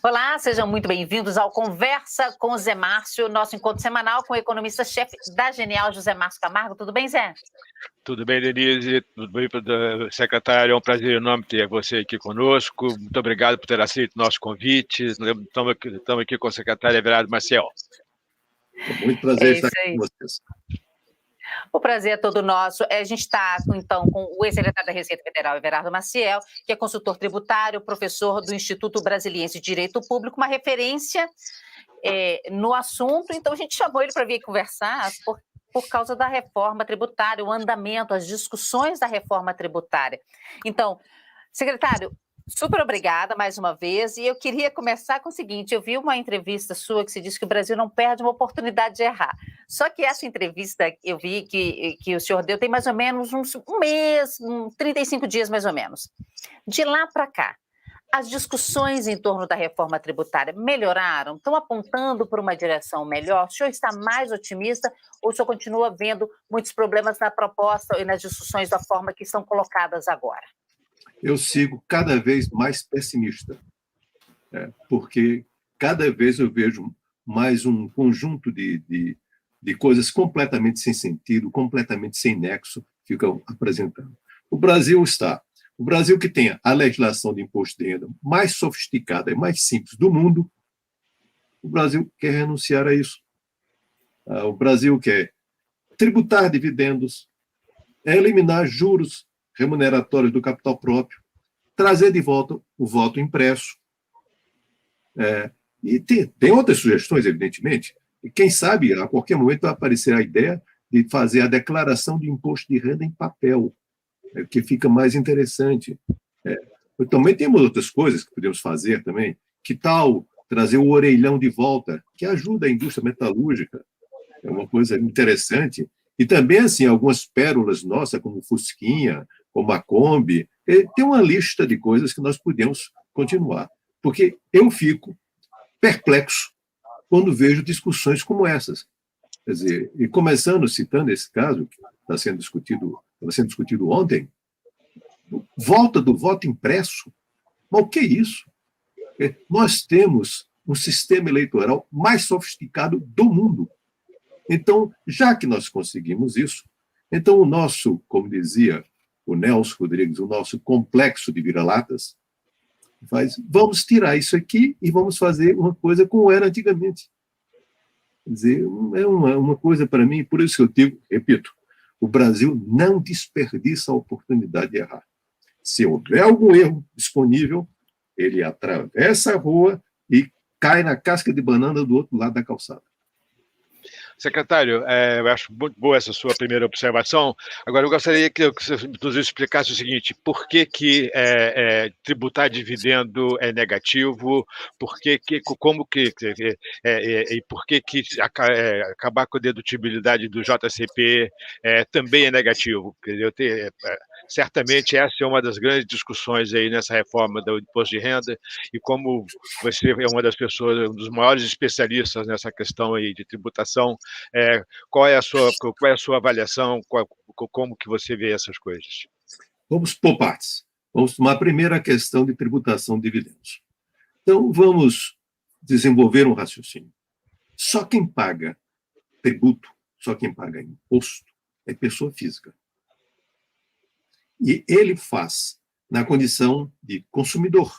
Olá, sejam muito bem-vindos ao Conversa com o Zé Márcio, nosso encontro semanal com o economista-chefe da Genial, José Márcio Camargo. Tudo bem, Zé? Tudo bem, Denise? Tudo bem, secretário? É um prazer enorme ter você aqui conosco. Muito obrigado por ter aceito o nosso convite. Estamos aqui com o secretário Everardo Maciel. Muito prazer estar aqui com vocês. O prazer é todo nosso. A gente está, então, com o ex-secretário da Receita Federal, Everardo Maciel, que é consultor tributário, professor do Instituto Brasiliense de Direito Público, uma referência no assunto. Então, a gente chamou ele para vir conversar por causa da reforma tributária, o andamento, as discussões da reforma tributária. Então, secretário, super obrigada mais uma vez, e eu queria começar com o seguinte: eu vi uma entrevista sua que se diz que o Brasil não perde uma oportunidade de errar. Só que essa entrevista eu vi que o senhor deu tem mais ou menos um mês, 35 dias mais ou menos. De lá para cá, as discussões em torno da reforma tributária melhoraram? Estão apontando para uma direção melhor? O senhor está mais otimista ou o senhor continua vendo muitos problemas na proposta e nas discussões da forma que estão colocadas agora? Eu sigo cada vez mais pessimista, porque cada vez eu vejo mais um conjunto de coisas completamente sem sentido, completamente sem nexo, ficam apresentando. O Brasil que tem a legislação de imposto de renda mais sofisticada e mais simples do mundo, o Brasil quer renunciar a isso. O Brasil quer tributar dividendos, eliminar juros remuneratórios do capital próprio, trazer de volta o voto impresso. E tem outras sugestões, evidentemente, e quem sabe, a qualquer momento, vai aparecer a ideia de fazer a declaração de imposto de renda em papel, que fica mais interessante. Também temos outras coisas que podemos fazer também. Que tal trazer o orelhão de volta, que ajuda a indústria metalúrgica? É uma coisa interessante. E também, assim, algumas pérolas nossas, como o Fusquinha, como a Kombi, tem uma lista de coisas que nós podemos continuar. Porque eu fico perplexo quando vejo discussões como essas. Quer dizer, e começando citando esse caso, que estava sendo discutido ontem, volta do voto impresso. Mas o que é isso? Nós temos um sistema eleitoral mais sofisticado do mundo. Então, já que nós conseguimos isso, então o nosso, como dizia o Nelson Rodrigues, o nosso complexo de vira-latas, vamos tirar isso aqui e vamos fazer uma coisa como era antigamente. Quer dizer, é uma coisa para mim, por isso que eu digo, repito, o Brasil não desperdiça a oportunidade de errar. Se houver algum erro disponível, ele atravessa a rua e cai na casca de banana do outro lado da calçada. Secretário, eu acho muito boa essa sua primeira observação. Agora, eu gostaria que você nos explicasse o seguinte: por que tributar dividendo é negativo? E por que acabar com a dedutibilidade do JCP também é negativo? Certamente essa é uma das grandes discussões aí nessa reforma do imposto de renda, e como você é uma das pessoas, um dos maiores especialistas nessa questão aí de tributação, qual é a sua avaliação, como que você vê essas coisas? Vamos por partes. Vamos tomar a primeira questão de tributação de dividendos. Então, vamos desenvolver um raciocínio. Só quem paga tributo, só quem paga imposto, é pessoa física. E ele faz na condição de consumidor,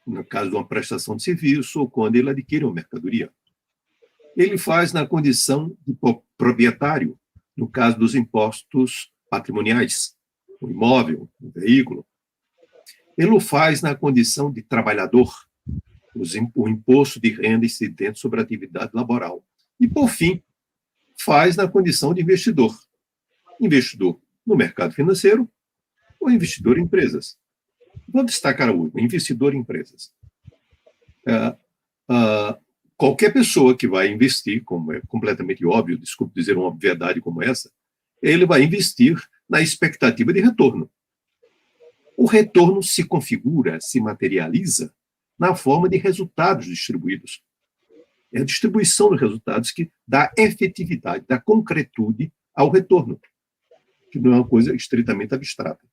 no caso de uma prestação de serviço ou quando ele adquire uma mercadoria. Ele faz na condição de proprietário, no caso dos impostos patrimoniais, o imóvel, o veículo. Ele o faz na condição de trabalhador, o imposto de renda incidente sobre a atividade laboral. E, por fim, faz na condição de investidor. Investidor no mercado financeiro ou investidor em empresas. Vou destacar o investidor em empresas. Qualquer pessoa que vai investir, como é completamente óbvio, desculpe dizer uma obviedade como essa, ele vai investir na expectativa de retorno. O retorno se configura, se materializa na forma de resultados distribuídos. É a distribuição dos resultados que dá efetividade, dá concretude ao retorno, que não é uma coisa estritamente abstrata.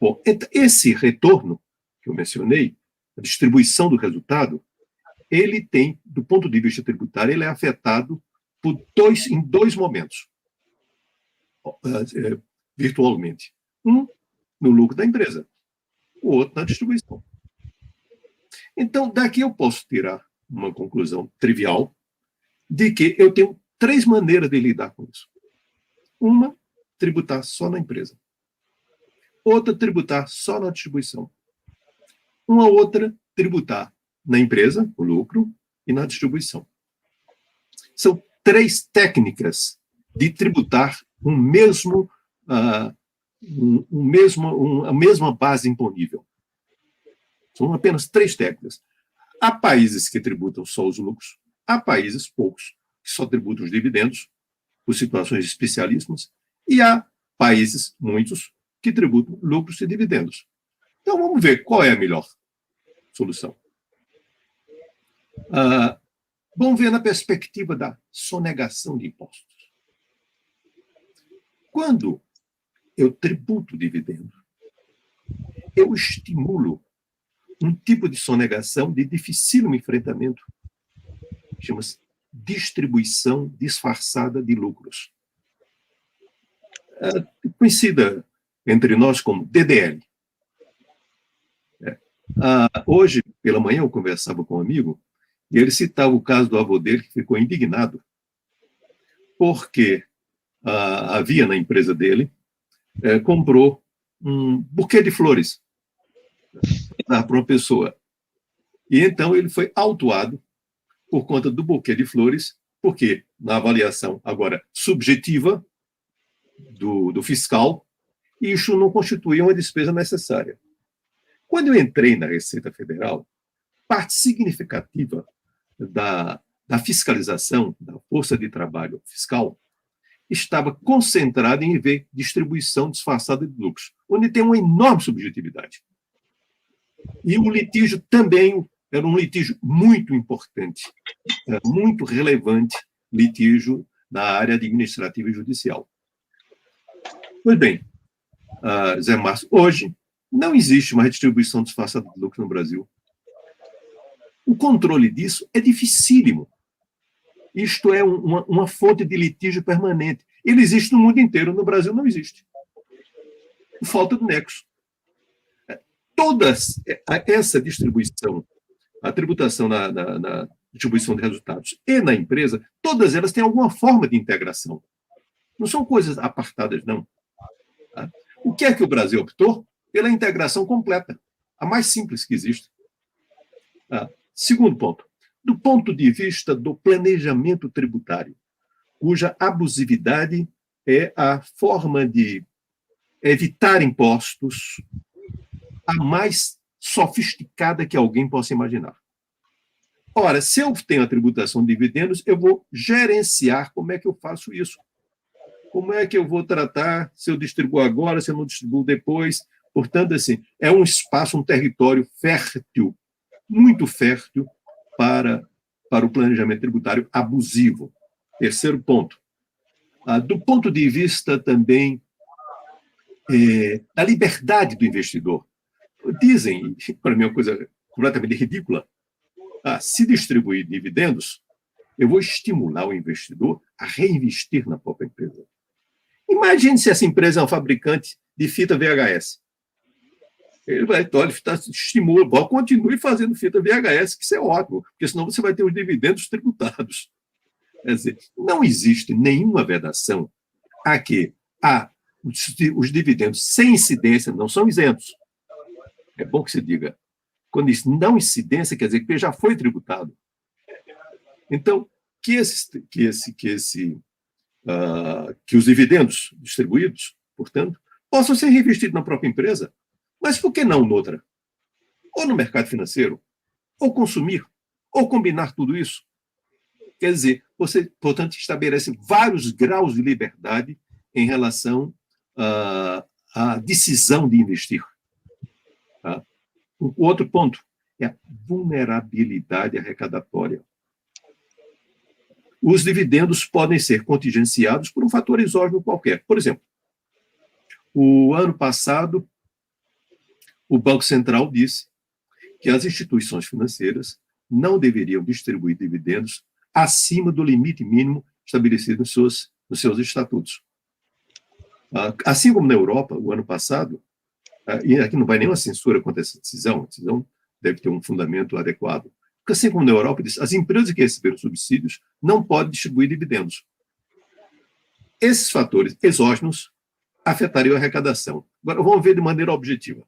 Bom, esse retorno que eu mencionei, a distribuição do resultado, ele tem, do ponto de vista tributário, ele é afetado em dois momentos, virtualmente. Um, no lucro da empresa, o outro na distribuição. Então, daqui eu posso tirar uma conclusão trivial de que eu tenho 3 maneiras de lidar com isso. Uma, tributar só na empresa. Outra, tributar só na distribuição. Uma outra, tributar na empresa, o lucro, e na distribuição. São 3 técnicas de tributar a mesma base imponível. São apenas 3 técnicas. Há países que tributam só os lucros, há países, poucos, que só tributam os dividendos, por situações especialíssimas, e há países, muitos, que tributam lucros e dividendos. Então, vamos ver qual é a melhor solução. Vamos ver na perspectiva da sonegação de impostos. Quando eu tributo dividendo, eu estimulo um tipo de sonegação de dificílimo enfrentamento, chama-se distribuição disfarçada de lucros. Conhecida entre nós como DDL. Hoje, pela manhã, eu conversava com um amigo e ele citava o caso do avô dele, que ficou indignado, porque havia na empresa dele, comprou um buquê de flores para uma pessoa. E então ele foi autuado por conta do buquê de flores, porque na avaliação agora subjetiva do fiscal, isso não constituía uma despesa necessária. Quando eu entrei na Receita Federal, parte significativa da fiscalização, da força de trabalho fiscal, estava concentrada em ver distribuição disfarçada de lucros, onde tem uma enorme subjetividade. E o litígio também era um litígio muito importante, muito relevante, litígio na área administrativa e judicial. Pois bem, Zé Márcio, hoje não existe mais distribuição disfarçada de lucro no Brasil. O controle disso é dificílimo. Isto é uma fonte de litígio permanente. Ele existe no mundo inteiro, no Brasil não existe. Falta de nexo. Toda essa distribuição, a tributação na distribuição de resultados e na empresa, todas elas têm alguma forma de integração. Não são coisas apartadas, não. O que é que o Brasil optou? Pela integração completa, a mais simples que existe. Segundo ponto, do ponto de vista do planejamento tributário, cuja abusividade é a forma de evitar impostos a mais sofisticada que alguém possa imaginar. Ora, se eu tenho a tributação de dividendos, eu vou gerenciar como é que eu faço isso. Como é que eu vou tratar, se eu distribuo agora, se eu não distribuo depois. Portanto, assim, é um espaço, um território fértil, muito fértil para o planejamento tributário abusivo. Terceiro ponto. Do ponto de vista também da liberdade do investidor. Dizem, para mim é uma coisa completamente ridícula, se distribuir dividendos, eu vou estimular o investidor a reinvestir na própria empresa. Imagine se essa empresa é um fabricante de fita VHS. Ele vai, estimula, continue fazendo fita VHS, que isso é ótimo, porque senão você vai ter os dividendos tributados. Quer dizer, não existe nenhuma vedação a que os dividendos sem incidência não são isentos. É bom que se diga. Quando diz não incidência, quer dizer que já foi tributado. Então, que os dividendos distribuídos, portanto, possam ser reinvestidos na própria empresa, mas por que não noutra? Ou no mercado financeiro, ou consumir, ou combinar tudo isso. Quer dizer, você, portanto, estabelece vários graus de liberdade em relação à decisão de investir. Tá? O outro ponto é a vulnerabilidade arrecadatória. Os dividendos podem ser contingenciados por um fator exógeno qualquer. Por exemplo, o ano passado, o Banco Central disse que as instituições financeiras não deveriam distribuir dividendos acima do limite mínimo estabelecido nos seus estatutos. Assim como na Europa, o ano passado, e aqui não vai nenhuma censura contra essa decisão, a decisão deve ter um fundamento adequado, porque assim como na Europa, as empresas que receberam subsídios não podem distribuir dividendos. Esses fatores exógenos afetariam a arrecadação. Agora, vamos ver de maneira objetiva.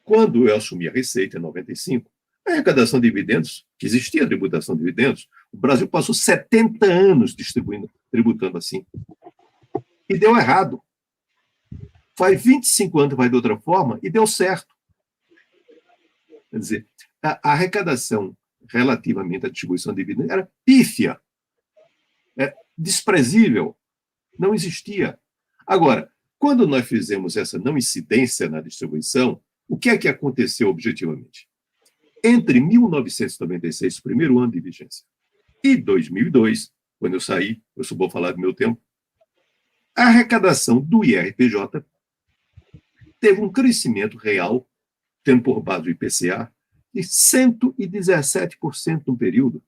Quando eu assumi a Receita, em 95, a arrecadação de dividendos, que existia a tributação de dividendos, o Brasil passou 70 anos tributando assim. E deu errado. Faz 25 anos que vai de outra forma e deu certo. Quer dizer, a arrecadação relativamente à distribuição de dividendos era pífia, desprezível, não existia. Agora, quando nós fizemos essa não incidência na distribuição, o que é que aconteceu objetivamente? Entre 1996, o primeiro ano de vigência, e 2002, quando eu saí, eu só vou falar do meu tempo, a arrecadação do IRPJ teve um crescimento real, tendo por base o IPCA, de 117% no período.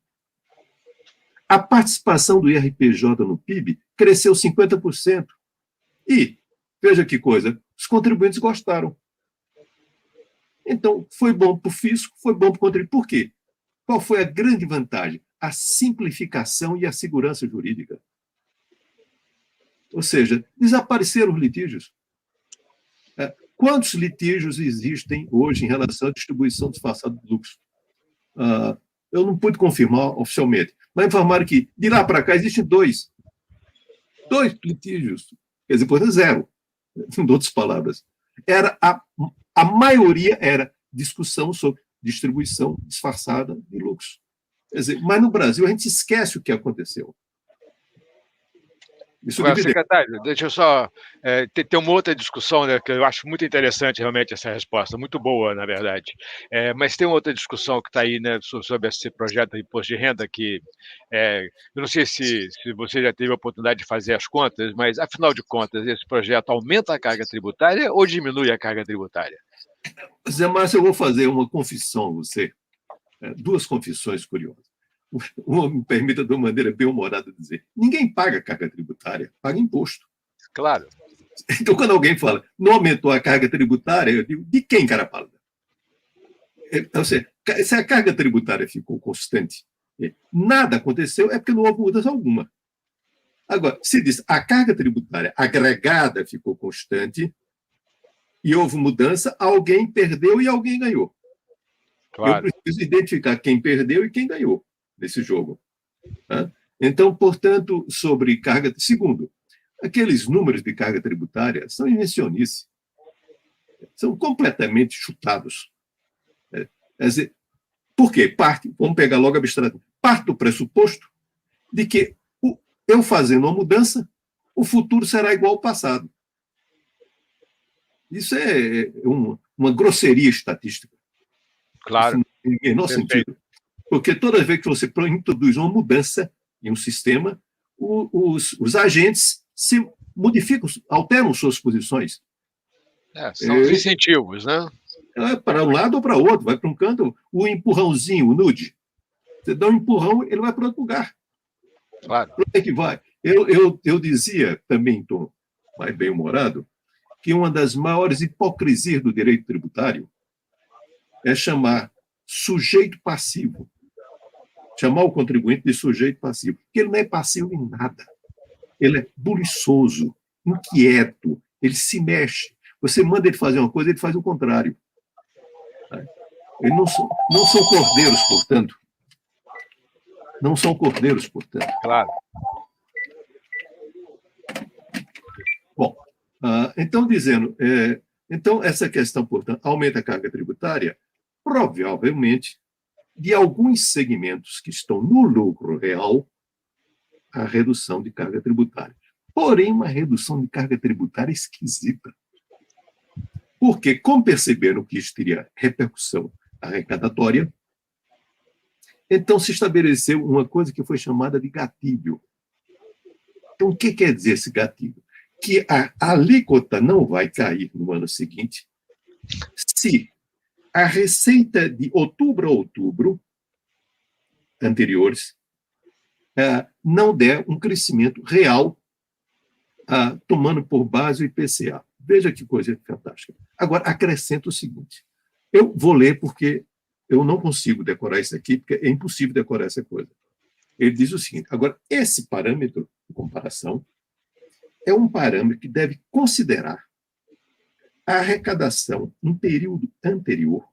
A participação do IRPJ no PIB cresceu 50%. E, veja que coisa, os contribuintes gostaram. Então, foi bom para o fisco, foi bom para o contribuinte. Por quê? Qual foi a grande vantagem? A simplificação e a segurança jurídica. Ou seja, desapareceram os litígios. Quantos litígios existem hoje em relação à distribuição disfarçada de lucro? Eu não pude confirmar oficialmente, mas informaram que, de lá para cá, existem dois litígios. Quer dizer, portanto, zero. Em outras palavras. A maioria era discussão sobre distribuição disfarçada de lucros. Quer dizer, mas no Brasil a gente esquece o que aconteceu. Agora, secretário, deixa eu só... Tem uma outra discussão, né, que eu acho muito interessante realmente essa resposta, muito boa, na verdade. Mas tem uma outra discussão que está aí, né, sobre esse projeto de imposto de renda, que eu não sei se você já teve a oportunidade de fazer as contas, mas, afinal de contas, esse projeto aumenta a carga tributária ou diminui a carga tributária? Zé Márcio, eu vou fazer uma confissão a você, duas confissões curiosas. Uma me permita, de uma maneira bem humorada, dizer: ninguém paga carga tributária, paga imposto. Claro. Então, quando alguém fala, não aumentou a carga tributária, eu digo, de quem, cara pálida? Então, se a carga tributária ficou constante, nada aconteceu, é porque não houve mudança alguma. Agora, se diz, a carga tributária agregada ficou constante e houve mudança, alguém perdeu e alguém ganhou. Claro. Eu preciso identificar quem perdeu e quem ganhou nesse jogo. Então, portanto, sobre carga... Segundo, aqueles números de carga tributária são invencionice. São completamente chutados. Quer dizer, por quê? Vamos pegar logo abstrato. Parte do pressuposto de que eu fazendo uma mudança, o futuro será igual ao passado. Isso é uma grosseria estatística. Claro. Isso não tem o menor sentido. Porque toda vez que você introduz uma mudança em um sistema, os agentes se modificam, alteram suas posições. São os incentivos, né? Para um lado ou para o outro. Vai para um canto, o empurrãozinho, o nude. Você dá um empurrão, ele vai para outro lugar. Claro. Para onde é que vai? Eu dizia, também em tom mais bem-humorado, que uma das maiores hipocrisias do direito tributário é chamar sujeito passivo, chamar o contribuinte de sujeito passivo, porque ele não é passivo em nada. Ele é buliçoso, inquieto, ele se mexe. Você manda ele fazer uma coisa, ele faz o contrário. Eles não são cordeiros, portanto. Não são cordeiros, portanto. Claro. Bom, então, dizendo, então, essa questão, portanto, aumenta a carga tributária, provavelmente, de alguns segmentos que estão no lucro real, a redução de carga tributária. Porém, uma redução de carga tributária esquisita. Porque, como perceberam que isso teria repercussão arrecadatória, então se estabeleceu uma coisa que foi chamada de gatilho. Então, o que quer dizer esse gatilho? Que a alíquota não vai cair no ano seguinte se a receita de outubro a outubro anteriores não der um crescimento real, tomando por base o IPCA. Veja que coisa fantástica. Agora, acrescento o seguinte. Eu vou ler porque eu não consigo decorar isso aqui, porque é impossível decorar essa coisa. Ele diz o seguinte, agora, esse parâmetro de comparação é um parâmetro que deve considerar a arrecadação em período anterior,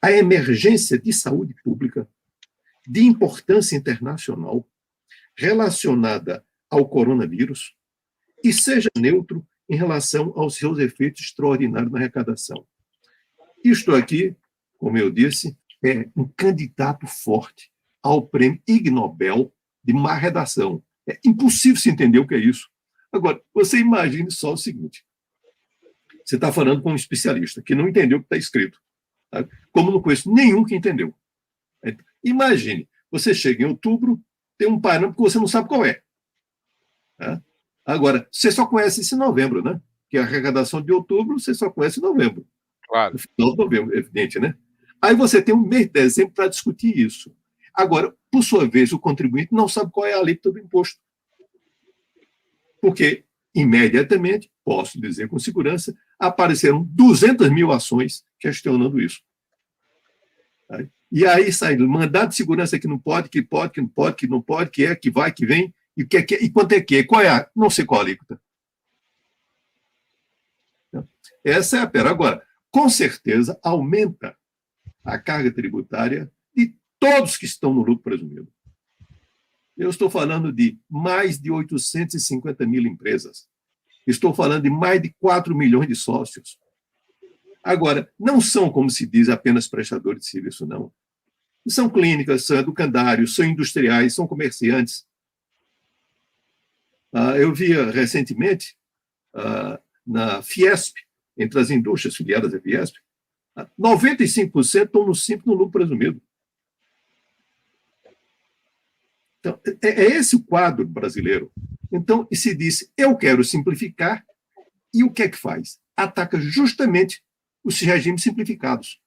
a emergência de saúde pública, de importância internacional, relacionada ao coronavírus, e seja neutro em relação aos seus efeitos extraordinários na arrecadação. Isto aqui, como eu disse, é um candidato forte ao prêmio Ig Nobel de má redação. É impossível se entender o que é isso. Agora, você imagine só o seguinte. Você está falando com um especialista que não entendeu o que está escrito. Tá? Como não conheço nenhum que entendeu. Imagine, você chega em outubro, tem um parâmetro que você não sabe qual é. Tá? Agora, você só conhece esse novembro, né? Que a arrecadação de outubro, você só conhece em novembro. Claro. No final de novembro, evidente, né? Aí você tem um mês de dezembro para discutir isso. Agora, por sua vez, o contribuinte não sabe qual é a alíquota do imposto. Porque, imediatamente, posso dizer com segurança, apareceram 200 mil ações questionando isso. E aí sai mandado de segurança que não pode, que pode, que não pode, que não pode, que é, que vai, que vem, e, que é, e quanto é que é, qual é a... Não sei qual a alíquota. Essa é a pera. Agora, com certeza, aumenta a carga tributária de todos que estão no lucro presumido. Eu estou falando de mais de 850 mil empresas. Estou falando de mais de 4 milhões de sócios. Agora, não são, como se diz, apenas prestadores de serviço, não. São clínicas, são educandários, são industriais, são comerciantes. Eu via recentemente, na Fiesp, entre as indústrias filiadas à Fiesp, 95% estão no simples no lucro presumido. Então, é esse o quadro brasileiro. Então, se diz, eu quero simplificar, e o que é que faz? Ataca justamente os regimes simplificados.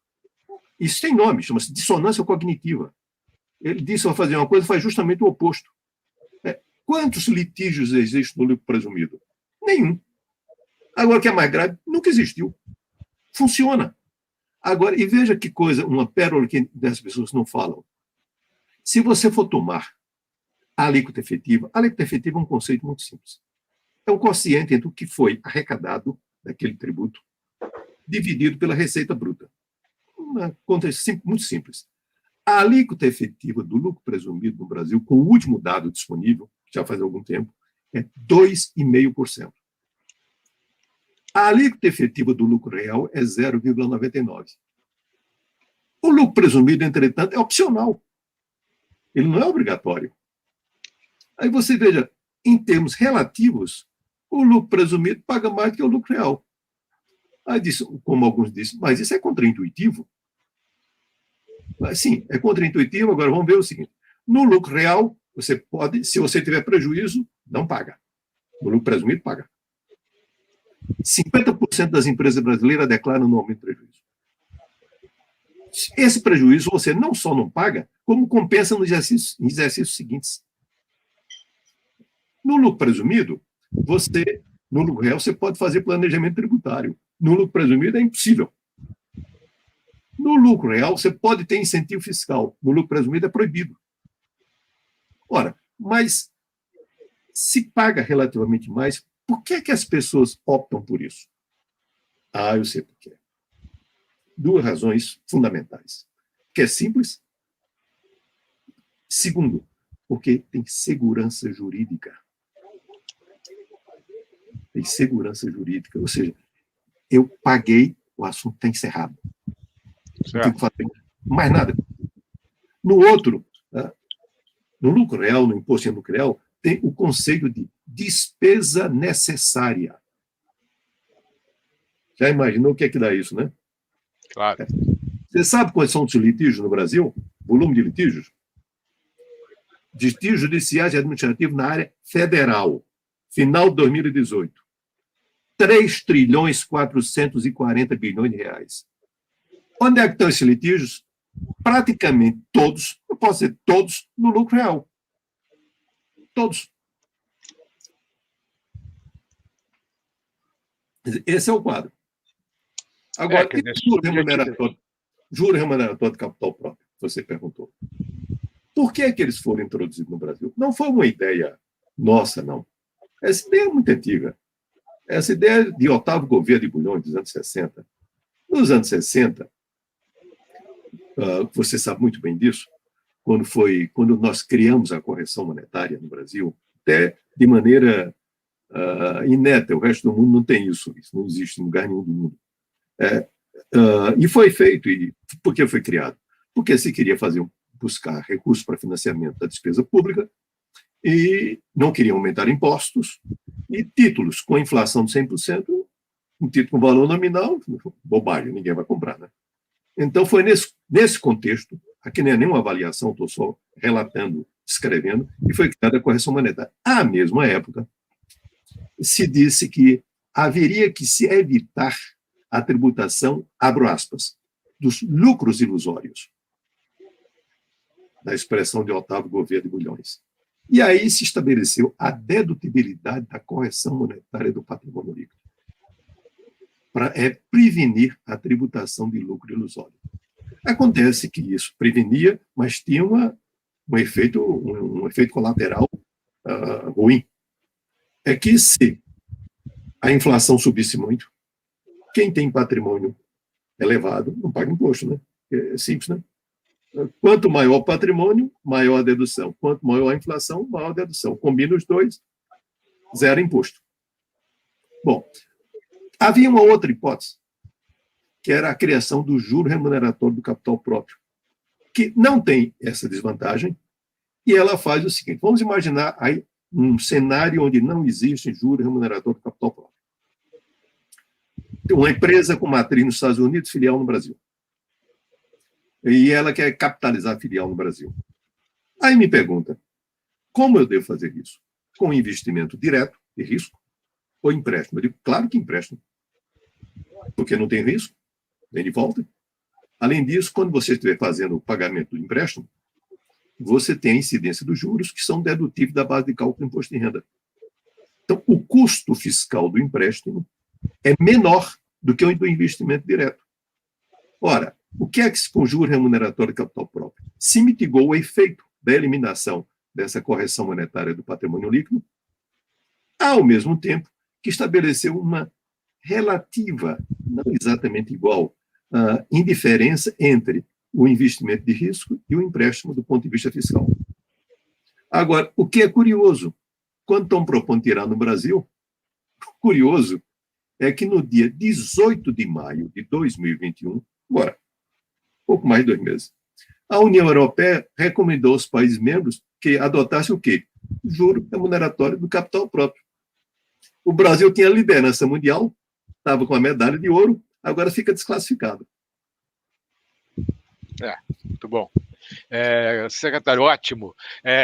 Isso tem nome, chama-se dissonância cognitiva. Ele disse que vai fazer uma coisa, faz justamente o oposto. Quantos litígios existem no lucro presumido? Nenhum. Agora, o que é mais grave, nunca existiu. Funciona. Agora, e veja que coisa, uma pérola que as pessoas não falam. Se você for tomar a alíquota efetiva é um conceito muito simples. É o quociente entre o que foi arrecadado daquele tributo, dividido pela receita bruta. Uma conta muito simples. A alíquota efetiva do lucro presumido no Brasil, com o último dado disponível, já faz algum tempo, é 2,5%. A alíquota efetiva do lucro real é 0,99%. O lucro presumido, entretanto, é opcional. Ele não é obrigatório. Aí você veja, em termos relativos, o lucro presumido paga mais do que o lucro real. Aí disse, como alguns dizem, mas isso é contraintuitivo? Mas, sim, é contraintuitivo. Agora vamos ver o seguinte. No lucro real, você pode, se você tiver prejuízo, não paga. No lucro presumido, paga. 50% das empresas brasileiras declaram anualmente prejuízo. Esse prejuízo você não só não paga, como compensa nos exercícios seguintes. No lucro presumido, no lucro real, você pode fazer planejamento tributário. No lucro presumido, é impossível. No lucro real, você pode ter incentivo fiscal. No lucro presumido, é proibido. Ora, mas se paga relativamente mais, por que é que as pessoas optam por isso? Eu sei por quê. 2 razões fundamentais. Porque é simples. Segundo, porque tem segurança jurídica. Tem segurança jurídica. Ou seja, eu paguei, o assunto está encerrado. Não tenho que fazer mais nada. No outro, no lucro real, no imposto em lucro real, tem o conceito de despesa necessária. Já imaginou o que é que dá isso, né? Claro. Você sabe quais são os litígios no Brasil? Volume de litígios? Litígios judiciais e administrativos na área federal. Final de 2018. 3 trilhões 440 bilhões de reais. Onde é que estão esses litígios? Praticamente todos, eu posso dizer todos, no lucro real. Todos. Esse é o quadro. Agora, juro remuneratório de capital próprio, você perguntou. Por que eles foram introduzidos no Brasil? Não foi uma ideia nossa, não. Essa ideia é muito antiga. Essa ideia de Otávio Gouveia de Bulhões, dos anos 60. Nos anos 60, você sabe muito bem disso, quando nós criamos a correção monetária no Brasil, até de maneira inédita, o resto do mundo não tem isso não existe em lugar nenhum do mundo. E foi feito, e por que foi criado? Porque se queria buscar recursos para financiamento da despesa pública e não queria aumentar impostos, e títulos com inflação de 100%, um título com valor nominal, bobagem, ninguém vai comprar, né? Então, foi nesse contexto, aqui não é nenhuma avaliação, estou só relatando, escrevendo, e foi criada a correção monetária. À mesma época, se disse que haveria que se evitar a tributação, abro aspas, dos lucros ilusórios, da expressão de Otávio Gouveia de Bulhões. E aí se estabeleceu a dedutibilidade da correção monetária do patrimônio líquido, para prevenir a tributação de lucro ilusório. Acontece que isso prevenia, mas tinha um efeito colateral ruim. É que se a inflação subisse muito, quem tem patrimônio elevado não paga imposto, né? É simples, né? Quanto maior o patrimônio, maior a dedução. Quanto maior a inflação, maior a dedução. Combina os dois, zero imposto. Bom, havia uma outra hipótese, que era a criação do juro remuneratório do capital próprio, que não tem essa desvantagem, e ela faz o seguinte: vamos imaginar aí um cenário onde não existe juro remuneratório do capital próprio. Tem uma empresa com matriz nos Estados Unidos, filial no Brasil. E ela quer capitalizar a filial no Brasil. Aí me pergunta, como eu devo fazer isso? Com investimento direto, de risco, ou empréstimo? Eu digo, claro que empréstimo. Porque não tem risco, vem de volta. Além disso, quando você estiver fazendo o pagamento do empréstimo, você tem a incidência dos juros, que são dedutíveis da base de cálculo do imposto de renda. Então, o custo fiscal do empréstimo é menor do que o do investimento direto. Ora, o que é que com o juro remuneratório de capital próprio? Se mitigou o efeito da eliminação dessa correção monetária do patrimônio líquido, ao mesmo tempo que estabeleceu uma relativa, não exatamente igual, indiferença entre o investimento de risco e o empréstimo do ponto de vista fiscal. Agora, o que é curioso, quando estão propondo tirar no Brasil, curioso é que no dia 18 de maio de 2021, agora, pouco mais de 2 meses, a União Europeia recomendou aos países membros que adotassem o quê? O juro remuneratório do capital próprio. O Brasil tinha a liderança mundial, estava com a medalha de ouro, agora fica desclassificado. Muito bom. Secretário, ótimo.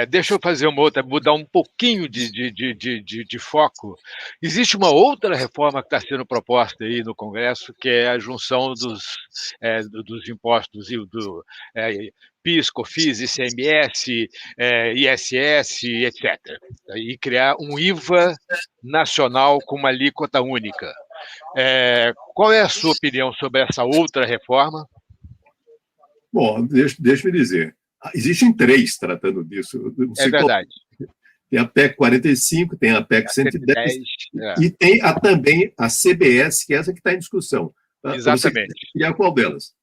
Deixa eu fazer uma outra, mudar um pouquinho de foco. Existe uma outra reforma que está sendo proposta aí no Congresso, que é a junção dos impostos do PIS, COFINS, ICMS, ISS, etc. E criar um IVA nacional com uma alíquota única. Qual é a sua opinião sobre essa outra reforma? Bom, deixa eu dizer. Existem 3 tratando disso. É verdade. Tem a PEC 45, tem a PEC 110, e tem também a CBS, que é essa que está em discussão. Exatamente. E a qual delas?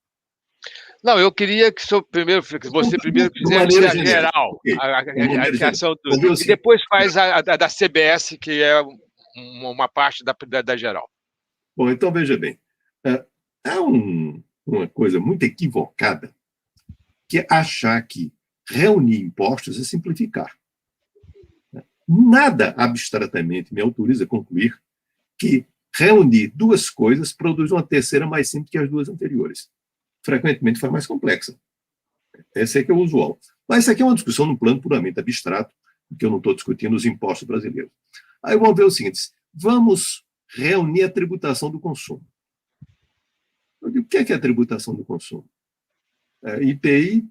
Não, eu queria que você primeiro fizesse a geral, okay. a criação do... E depois faz a da CBS, que é uma parte da geral. Bom, então veja bem. Há uma coisa muito equivocada, que é achar que reunir impostos é simplificar. Nada abstratamente me autoriza a concluir que reunir 2 coisas produz uma terceira mais simples que as 2 anteriores. Frequentemente faz mais complexa. Esse é que é o usual. Mas isso aqui é uma discussão num plano puramente abstrato, porque eu não estou discutindo os impostos brasileiros. Aí vamos ver o seguinte: vamos reunir a tributação do consumo. Eu digo, o que é a tributação do consumo? IPI,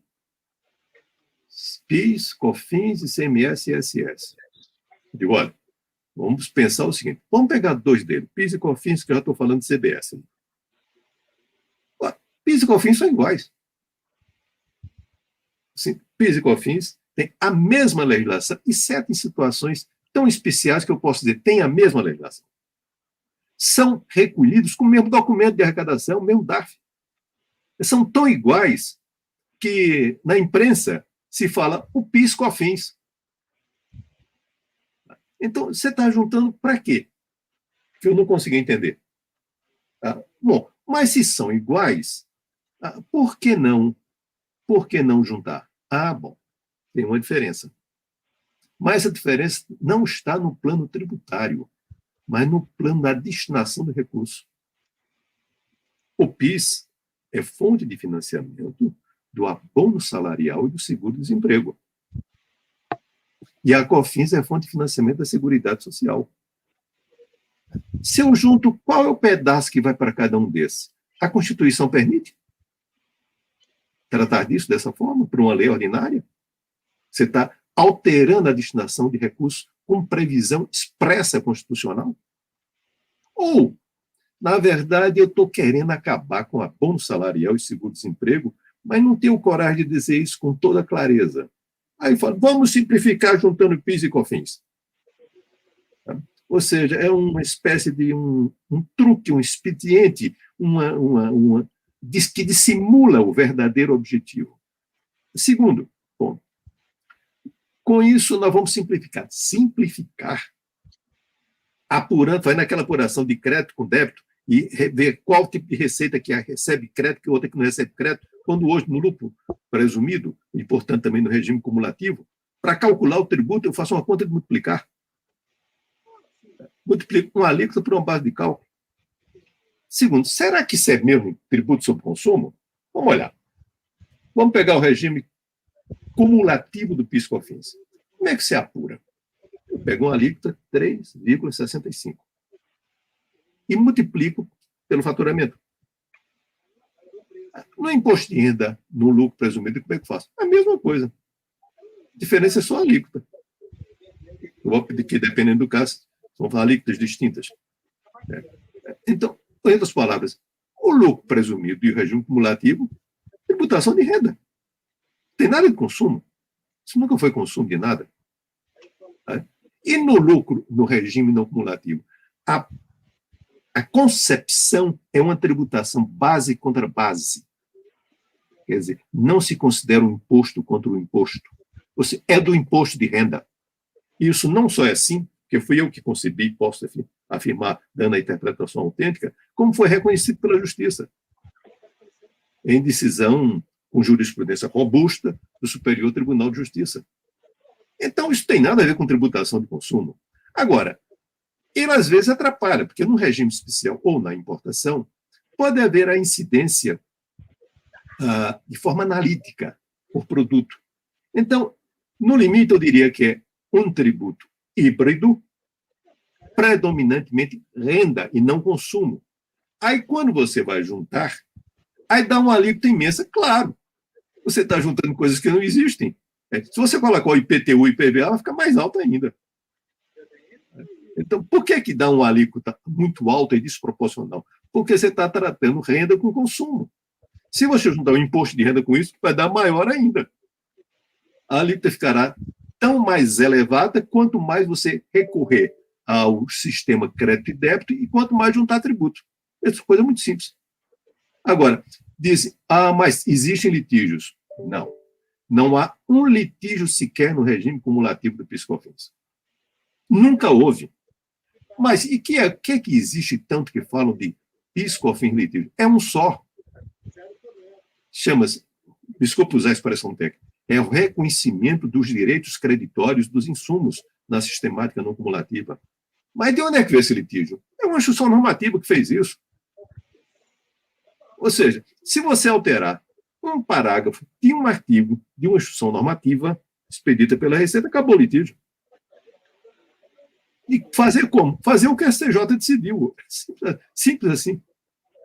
PIS, COFINS, ICMS e ISS. Eu digo, olha, vamos pensar o seguinte, vamos pegar dois deles, PIS e COFINS, que eu já estou falando de CBS. PIS e COFINS são iguais. Assim, PIS e COFINS têm a mesma legislação, exceto em situações tão especiais que eu posso dizer, têm a mesma legislação. São recolhidos com o mesmo documento de arrecadação, o mesmo DARF. São tão iguais que na imprensa se fala o PIS COFINS. Então, você está juntando para quê? Que eu não consegui entender. Bom, mas se são iguais, por que não? Por que não juntar? Bom, tem uma diferença. Mas a diferença não está no plano tributário, mas no plano da destinação do recurso. O PIS é fonte de financiamento do abono salarial e do seguro-desemprego. E a COFINS é fonte de financiamento da Seguridade Social. Se eu junto, qual é o pedaço que vai para cada um desses? A Constituição permite tratar disso dessa forma, por uma lei ordinária? Você está alterando a destinação de recursos com previsão expressa constitucional? Ou, na verdade, eu estou querendo acabar com abono salarial e seguro-desemprego, mas não tenho coragem de dizer isso com toda clareza. Aí eu falo, vamos simplificar juntando PIS e COFINS. Ou seja, é uma espécie de um truque, um expediente, que dissimula o verdadeiro objetivo. Segundo ponto, com isso nós vamos simplificar. Simplificar, apurando, fazendo aquela apuração de crédito com débito e ver qual tipo de receita que recebe crédito e outra que não recebe crédito, quando hoje no lucro presumido, e portanto também no regime cumulativo, para calcular o tributo eu faço uma conta de multiplicar. Multiplico uma alíquota por uma base de cálculo. Segundo, será que isso é mesmo tributo sobre consumo? Vamos olhar. Vamos pegar o regime cumulativo do PIS/COFINS. Como é que se apura? Eu pego uma alíquota 3,65 e multiplico pelo faturamento. No imposto de renda, no lucro presumido, como é que eu faço? A mesma coisa. A diferença é só a alíquota. Eu vou pedir que, dependendo do caso, vão falar alíquotas distintas. Então, em outras palavras, o lucro presumido e o regime cumulativo, tributação de renda. Não tem nada de consumo. Isso nunca foi consumo de nada. E no lucro, no regime não cumulativo, a concepção é uma tributação base contra base. Quer dizer, não se considera um imposto contra o imposto. Ou seja, é do imposto de renda. E isso não só é assim, porque fui eu que concebi e posso afirmar, dando a interpretação autêntica, como foi reconhecido pela Justiça, em decisão com jurisprudência robusta do Superior Tribunal de Justiça. Então, isso tem nada a ver com tributação de consumo. Agora, ele às vezes atrapalha, porque no regime especial ou na importação, pode haver a incidência de forma analítica por produto. Então, no limite, eu diria que é um tributo híbrido, predominantemente renda e não consumo. Aí, quando você vai juntar, aí dá uma alíquota imensa, claro. Você está juntando coisas que não existem. Se você colocar o IPTU e IPVA, vai ficar mais alto ainda. Então, por que dá uma alíquota muito alta e desproporcional? Porque você está tratando renda com consumo. Se você juntar o imposto de renda com isso, vai dar maior ainda. A alíquota ficará tão mais elevada quanto mais você recorrer ao sistema crédito e débito e quanto mais juntar tributo. Essa coisa é muito simples. Agora, dizem, mas existem litígios. Não. Não há um litígio sequer no regime cumulativo do PIS/COFINS. Nunca houve. Mas e que existe tanto que falam de PIS/COFINS litígio? É um só. Chama-se, desculpa usar a expressão técnica, é o reconhecimento dos direitos creditórios dos insumos na sistemática não cumulativa. Mas de onde é que veio esse litígio? É uma instrução normativa que fez isso. Ou seja, se você alterar um parágrafo de um artigo de uma instrução normativa expedida pela Receita, acabou o litígio. E fazer como? Fazer o que a STJ decidiu. Simples assim.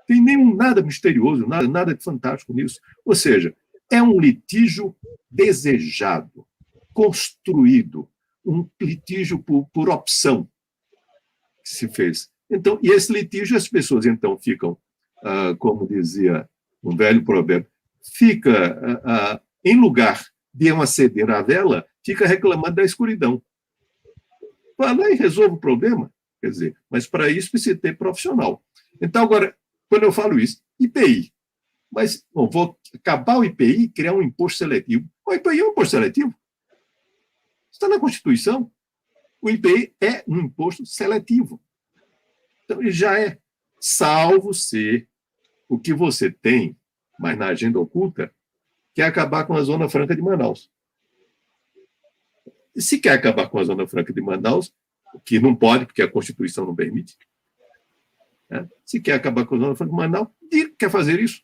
Tem nada misterioso, nada de fantástico nisso. Ou seja, é um litígio desejado, construído, um litígio por opção que se fez. Então, e esse litígio, as pessoas então ficam, como dizia um velho provérbio, fica, em lugar de acender a vela, fica reclamando da escuridão. Vai lá e resolve o problema. Quer dizer, mas para isso precisa ter profissional. Então, agora, quando eu falo isso, IPI. Mas vou acabar o IPI e criar um imposto seletivo. O IPI é um imposto seletivo. Está na Constituição. O IPI é um imposto seletivo. Então, ele já é, salvo ser o que você tem, mas na agenda oculta, que é acabar com a Zona Franca de Manaus. E se quer acabar com a Zona Franca de Manaus, que não pode, porque a Constituição não permite, né? Se quer acabar com a Zona Franca de Manaus, diga que quer fazer isso.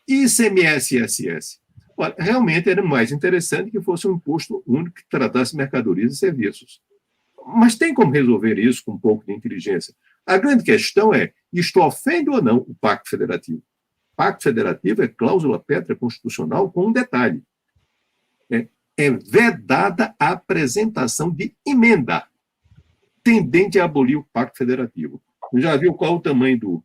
ICMS e ISS. Olha, realmente era mais interessante que fosse um imposto único que tratasse mercadorias e serviços. Mas tem como resolver isso com um pouco de inteligência. A grande questão é, isto ofende ou não o Pacto Federativo? O Pacto Federativo é cláusula pétrea constitucional com um detalhe. É vedada a apresentação de emenda tendente a abolir o Pacto Federativo. Já viu qual o tamanho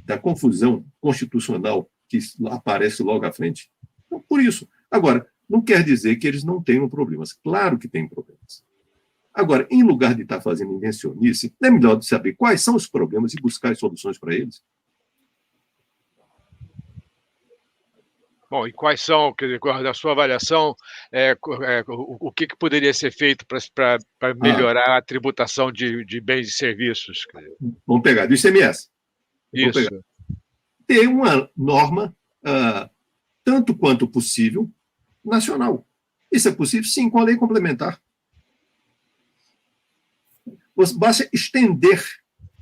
da confusão constitucional que aparece logo à frente? Então, por isso. Agora, não quer dizer que eles não tenham problemas. Claro que tem problemas. Agora, em lugar de estar fazendo invencionice, é melhor saber quais são os problemas e buscar soluções para eles. Bom, e quais são, na sua avaliação, o que poderia ser feito para melhorar a tributação de bens e serviços? Vamos pegar do ICMS. Isso. Ter uma norma, tanto quanto possível, nacional. Isso é possível, sim, com a lei complementar. Basta estender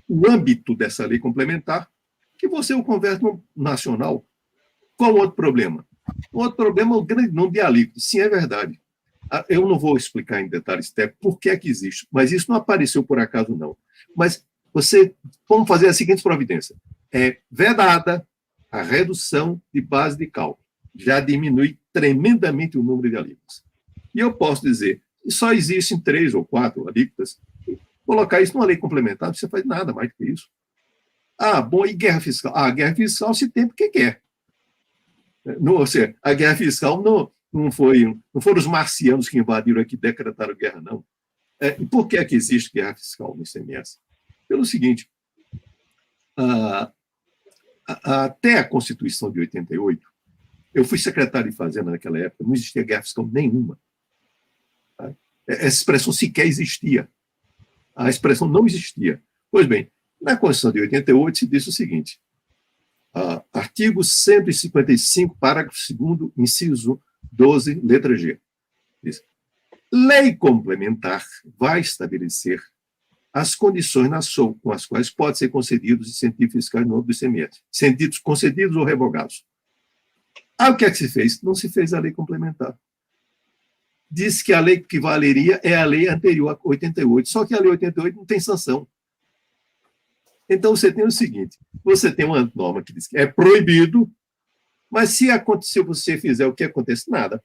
o âmbito dessa lei complementar que você o converte no nacional. Qual o outro problema? O outro problema é o grande número de alíquotas. Sim, é verdade. Eu não vou explicar em detalhes técnicos por que é que existe, mas isso não apareceu por acaso, não. Mas vamos fazer a seguinte providência. É vedada a redução de base de cálculo. Já diminui tremendamente o número de alíquotas. E eu posso dizer, só existem 3 ou 4 alíquotas. Colocar isso numa lei complementar, não precisa fazer nada mais do que isso. Bom, e guerra fiscal? A guerra fiscal se tem porque quer. Ou seja, a guerra fiscal não foram os marcianos que invadiram aqui e decretaram guerra, não. E por que é que existe guerra fiscal no ICMS? Pelo seguinte, até a Constituição de 88, eu fui secretário de Fazenda naquela época, não existia guerra fiscal nenhuma. Tá? Essa expressão sequer existia. A expressão não existia. Pois bem, na Constituição de 88 se disse o seguinte, artigo 155, parágrafo 2º, inciso 12, letra G. Diz, lei complementar vai estabelecer as condições com as quais podem ser concedidos incentivos fiscais no âmbito do ICMS, incentivos concedidos ou revogados. O que é que se fez? Não se fez a lei complementar. Diz que a lei que valeria é a lei anterior a 88, só que a lei 88 não tem sanção. Então, você tem o seguinte, você tem uma norma que diz que é proibido, mas se você fizer o que acontece, nada.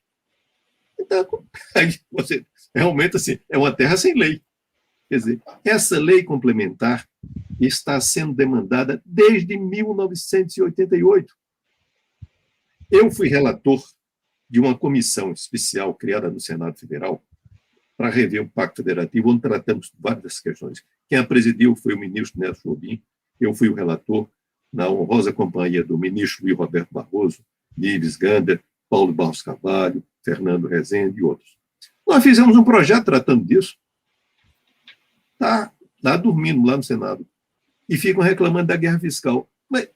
Então, aí você realmente, assim, é uma terra sem lei. Quer dizer, essa lei complementar está sendo demandada desde 1988. Eu fui relator de uma comissão especial criada no Senado Federal para rever o Pacto Federativo, onde tratamos várias questões. Quem a presidiu foi o ministro Nelson Jobim, eu fui o relator, na honrosa companhia do ministro Luiz Roberto Barroso, Nives Gander, Paulo Barros Carvalho, Fernando Rezende e outros. Nós fizemos um projeto tratando disso. Está lá dormindo, lá no Senado. E ficam reclamando da guerra fiscal. Mas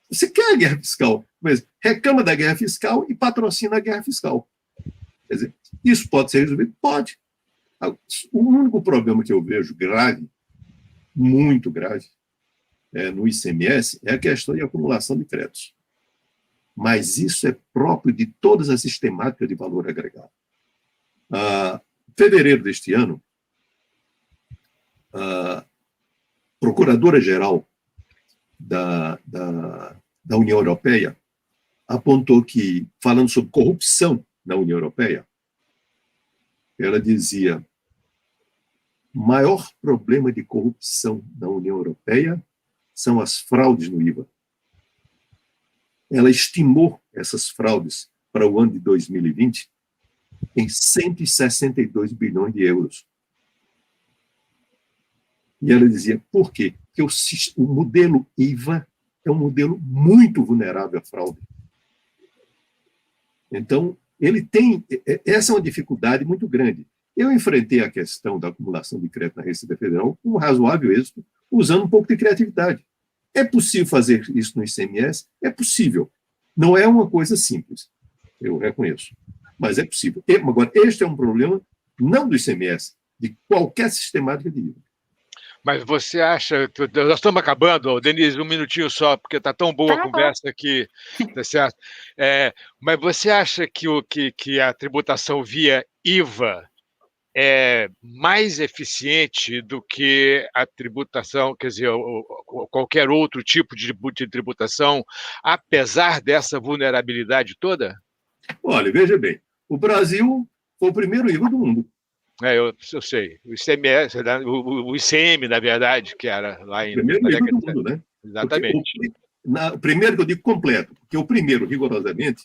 você quer a guerra fiscal, mas reclama da guerra fiscal e patrocina a guerra fiscal. Quer dizer, isso pode ser resolvido? Pode. O único problema que eu vejo grave, muito grave, no ICMS é a questão de acumulação de créditos. Mas isso é próprio de todas as sistemáticas de valor agregado. Em fevereiro deste ano, a Procuradora-Geral da União Europeia apontou que, falando sobre corrupção na União Europeia, ela dizia: o maior problema de corrupção na União Europeia são as fraudes no IVA. Ela estimou essas fraudes para o ano de 2020 em 162 bilhões de euros. E ela dizia, por quê? Porque o modelo IVA é um modelo muito vulnerável à fraude. Então, essa é uma dificuldade muito grande. Eu enfrentei a questão da acumulação de crédito na Receita Federal com um razoável êxito, usando um pouco de criatividade. É possível fazer isso no ICMS? É possível. Não é uma coisa simples, eu reconheço, mas é possível. Agora, este é um problema não do ICMS, de qualquer sistemática de IVA. Mas você acha... Nós estamos acabando, Denise, um minutinho só, porque está tão boa a conversa aqui, tá certo? Mas você acha que a tributação via IVA é mais eficiente do que a tributação, quer dizer, qualquer outro tipo de tributação, apesar dessa vulnerabilidade toda? Olha, veja bem, o Brasil foi o primeiro IVA do mundo. Eu sei. O ICMS, o ICM, na verdade, que era lá em... Primeiro IVA do mundo, né? Exatamente. O primeiro que eu digo completo, porque o primeiro, rigorosamente,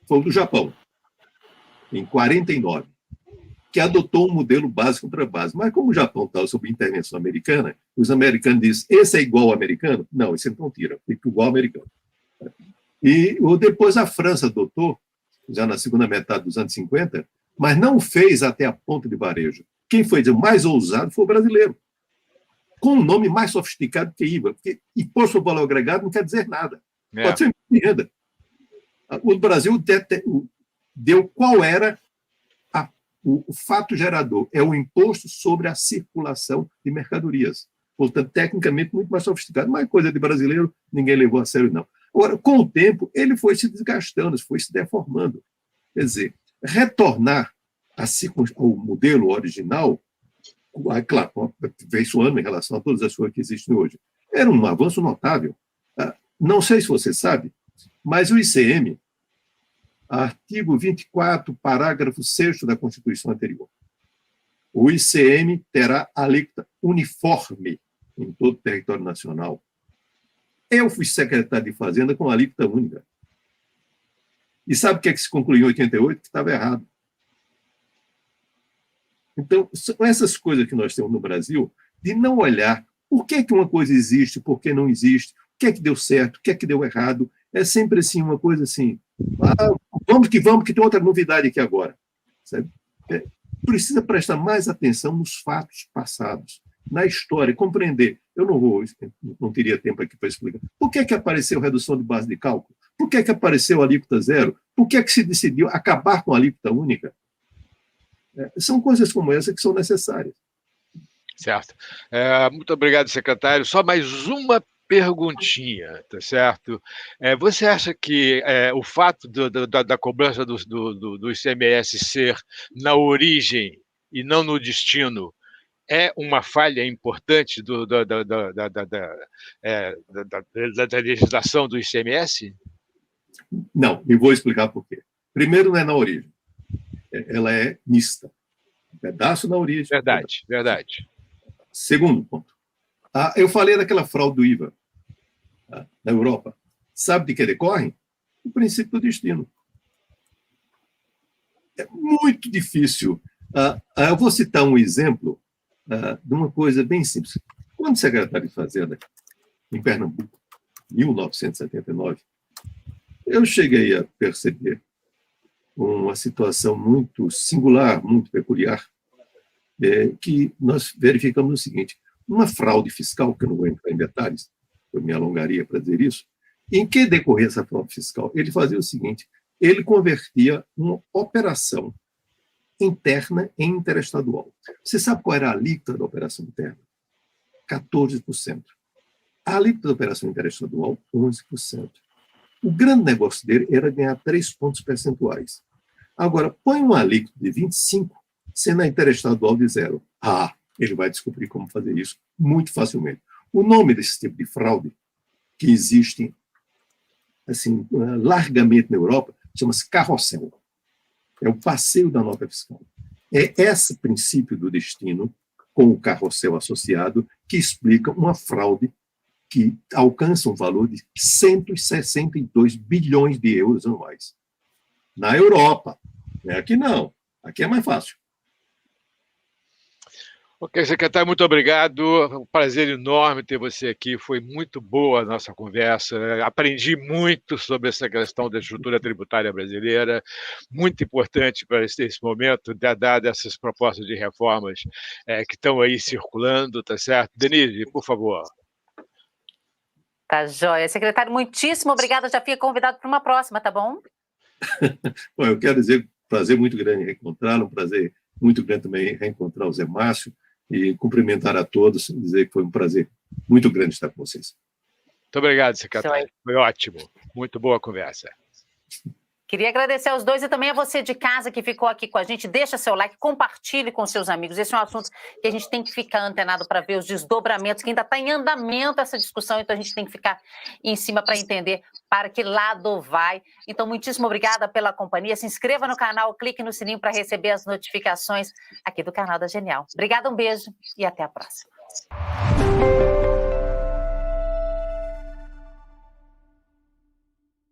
foi o do Japão, em 49, que adotou um modelo básico para base. Mas como o Japão estava sob intervenção americana, os americanos dizem, esse é igual ao americano? Não, esse então tira, fica igual ao americano. E depois a França adotou, já na segunda metade dos anos 50, mas não fez até a ponta de varejo. Quem foi o mais ousado foi o brasileiro, com um nome mais sofisticado que IVA, porque imposto sobre valor agregado não quer dizer nada. Pode ser imposto de renda. O Brasil deu qual era o fato gerador, é o imposto sobre a circulação de mercadorias. Portanto, tecnicamente, muito mais sofisticado, mas coisa de brasileiro, ninguém levou a sério, não. Agora, com o tempo, ele foi se desgastando, foi se deformando. Quer dizer, retornar ao modelo original, claro, aperfeiçoando em relação a todas as coisas que existem hoje, era um avanço notável. Não sei se você sabe, mas o ICM, artigo 24, parágrafo 6º da Constituição anterior, o ICM terá alíquota uniforme em todo o território nacional. Eu fui secretário de Fazenda com alíquota única. E sabe o que é que se concluiu em 88? Que estava errado. Então, são essas coisas que nós temos no Brasil, de não olhar por que uma coisa existe, por que não existe, o que é que deu certo, o que é que deu errado. É sempre assim, uma coisa assim, vamos que tem outra novidade aqui agora. Sabe? Precisa prestar mais atenção nos fatos passados, na história, compreender. Eu não teria tempo aqui para explicar. Por que apareceu redução de base de cálculo? Por que apareceu a alíquota zero? Por que se decidiu acabar com a alíquota única? São coisas como essa que são necessárias. Certo. Muito obrigado, secretário. Só mais uma perguntinha, tá certo? Você acha que o fato da cobrança do ICMS ser na origem e não no destino é uma falha importante da legislação do ICMS? Não, e vou explicar por quê. Primeiro, não é na origem. Ela é mista. Um pedaço na origem. Verdade. Segundo ponto. Eu falei daquela fraude do IVA na Europa. Sabe de que decorre? O princípio do destino. É muito difícil. Eu vou citar um exemplo de uma coisa bem simples. Quando secretário de Fazenda, em Pernambuco, em 1979, eu cheguei a perceber uma situação muito singular, muito peculiar, que nós verificamos o seguinte: uma fraude fiscal, que eu não vou entrar em detalhes, eu me alongaria para dizer isso, em que decorria essa fraude fiscal? Ele fazia o seguinte: ele convertia uma operação interna em interestadual. Você sabe qual era a alíquota da operação interna? 14%. A alíquota da operação interestadual, 11%. O grande negócio dele era ganhar 3 pontos percentuais. Agora, põe um alíquota de 25%, sendo a interestadual de 0%. Ele vai descobrir como fazer isso muito facilmente. O nome desse tipo de fraude que existe assim, largamente na Europa, chama-se carrossel. É o passeio da nota fiscal. É esse princípio do destino, com o carrossel associado, que explica uma fraude que alcança um valor de 162 bilhões de euros anuais. Na Europa. Aqui não. Aqui é mais fácil. Ok, secretário, muito obrigado. Um prazer enorme ter você aqui. Foi muito boa a nossa conversa. Aprendi muito sobre essa questão da estrutura tributária brasileira, muito importante para esse momento, dada essas propostas de reformas que estão aí circulando, tá certo? Denise, por favor. Tá joia. Secretário, muitíssimo obrigada. Já fica convidado para uma próxima, tá bom? Bom, eu quero dizer, prazer muito grande reencontrá-lo, um prazer muito grande também reencontrar o Zé Márcio, e cumprimentar a todos, dizer que foi um prazer muito grande estar com vocês. Muito obrigado, secretário. Foi ótimo. Muito boa conversa. Queria agradecer aos dois e também a você de casa que ficou aqui com a gente. Deixa seu like, compartilhe com seus amigos. Esse é um assunto que a gente tem que ficar antenado para ver os desdobramentos, que ainda está em andamento essa discussão, então a gente tem que ficar em cima para entender para que lado vai. Então, muitíssimo obrigada pela companhia. Se inscreva no canal, clique no sininho para receber as notificações aqui do canal da Genial. Obrigada, um beijo e até a próxima.